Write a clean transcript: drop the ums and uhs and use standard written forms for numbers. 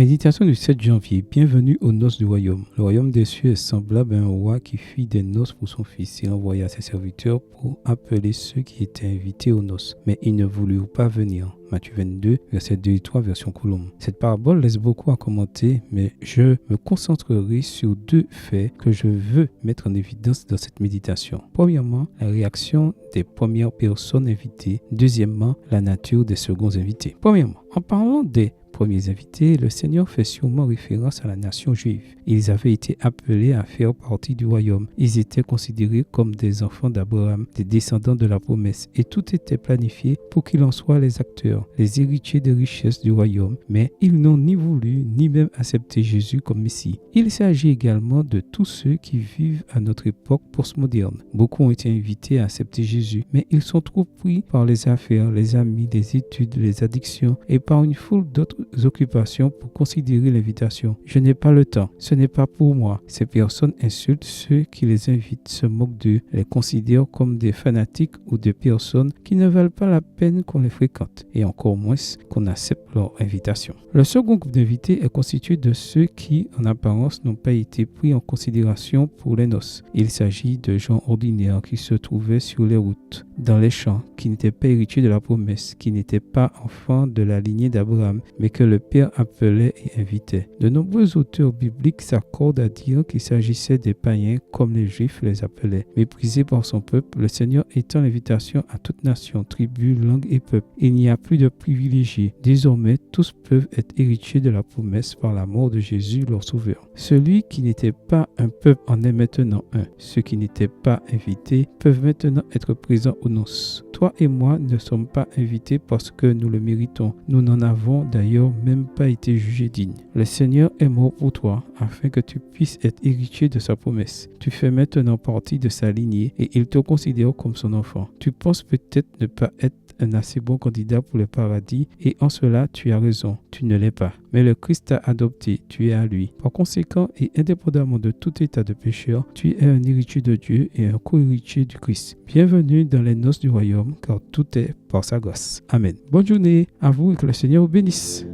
Méditation du 7 janvier. Bienvenue aux noces du royaume. Le royaume des cieux est semblable à un roi qui fit des noces pour son fils. Il envoya ses serviteurs pour appeler ceux qui étaient invités aux noces. Mais ils ne voulurent pas venir. Matthieu 22, verset 2 et 3, version Coulomb. Cette parabole laisse beaucoup à commenter, mais je me concentrerai sur deux faits que je veux mettre en évidence dans cette méditation. Premièrement, la réaction des premières personnes invitées. Deuxièmement, la nature des seconds invités. Premièrement, en parlant des premiers invités, le Seigneur fait sûrement référence à la nation juive. Ils avaient été appelés à faire partie du royaume. Ils étaient considérés comme des enfants d'Abraham, des descendants de la promesse, et tout était planifié pour qu'ils en soient les acteurs, les héritiers des richesses du royaume, mais ils n'ont ni voulu ni même accepté Jésus comme Messie. Il s'agit également de tous ceux qui vivent à notre époque postmoderne. Beaucoup ont été invités à accepter Jésus, mais ils sont trop pris par les affaires, les amis, les études, les addictions et par une foule d'autres occupations pour considérer l'invitation. Je n'ai pas le temps, ce n'est pas pour moi. Ces personnes insultent ceux qui les invitent, se moquent d'eux, les considèrent comme des fanatiques ou des personnes qui ne valent pas la peine qu'on les fréquente et encore moins qu'on accepte leur invitation. Le second groupe d'invités est constitué de ceux qui, en apparence, n'ont pas été pris en considération pour les noces. Il s'agit de gens ordinaires qui se trouvaient sur les routes, dans les champs, qui n'étaient pas héritiers de la promesse, qui n'étaient pas enfants de la lignée d'Abraham, mais que le Père appelait et invitait. De nombreux auteurs bibliques s'accordent à dire qu'il s'agissait des païens comme les Juifs les appelaient. Méprisés par son peuple, le Seigneur étend l'invitation à toute nation, tribu, langue et peuple. Il n'y a plus de privilégiés. Désormais, tous peuvent être héritiers de la promesse par la mort de Jésus, leur sauveur. Celui qui n'était pas un peuple en est maintenant un. Ceux qui n'étaient pas invités peuvent maintenant être présents aux noces. Toi et moi ne sommes pas invités parce que nous le méritons. Nous n'en avons d'ailleurs même pas été jugés dignes. Le Seigneur est mort pour toi afin que tu puisses être héritier de sa promesse. Tu fais maintenant partie de sa lignée et il te considère comme son enfant. Tu penses peut-être ne pas être un assez bon candidat pour le paradis et en cela tu as raison, tu ne l'es pas. Mais le Christ t'a adopté, tu es à lui. Par conséquent et indépendamment de tout état de pécheur, tu es un héritier de Dieu et un co-héritier du Christ. Bienvenue dans les noces du royaume car tout est par sa grâce. Amen. Bonne journée à vous et que le Seigneur vous bénisse.